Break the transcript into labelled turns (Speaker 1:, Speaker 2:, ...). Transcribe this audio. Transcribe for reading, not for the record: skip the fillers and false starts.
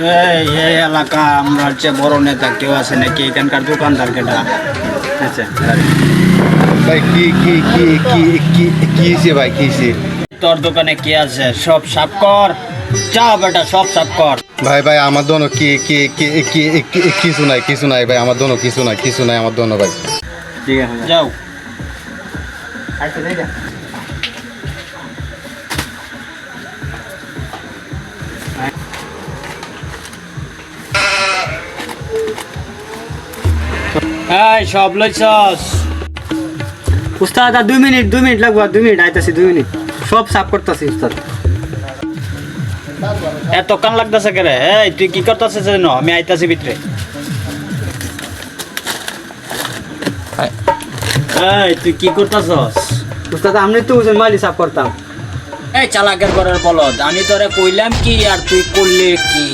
Speaker 1: এই এলাকা আমরা হচ্ছে বড় নেতা কেউ আছে নাকি এখানকার দোকানদার কেটা? আচ্ছা
Speaker 2: ভাই কি কি কি কি কি কি হইছে ভাই কি হইছে?
Speaker 1: তোর দোকানে কি আছে সব সাফ কর, যা বেটা সব সাফ কর।
Speaker 2: ভাই ভাই আমার দোনো কি কি কি কি কিছু নাই ভাই, আমার দোনো কিছু নাই আমার দোনো ভাই।
Speaker 1: ঠিক আছে যাও। এই সব লইছস?
Speaker 3: উস্তাদ আর 2 মিনিট লাগবে, 2 মিনিট আইতাছি, 2 মিনিট সব সাফ করতেছি উস্তাদ।
Speaker 1: এত কান লাগতেছে কে রে? এই তুই কি করতেছিস যেন? আমি আইতাছি ভিতরে। এই তুই কি করতেছস?
Speaker 3: উস্তাদ আপনি তো বুঝেন মালি সাফ করতাম।
Speaker 1: এই চালাকের ঘরের বলদ, আমি তোরে কইলাম কি আর তুই করলি কি?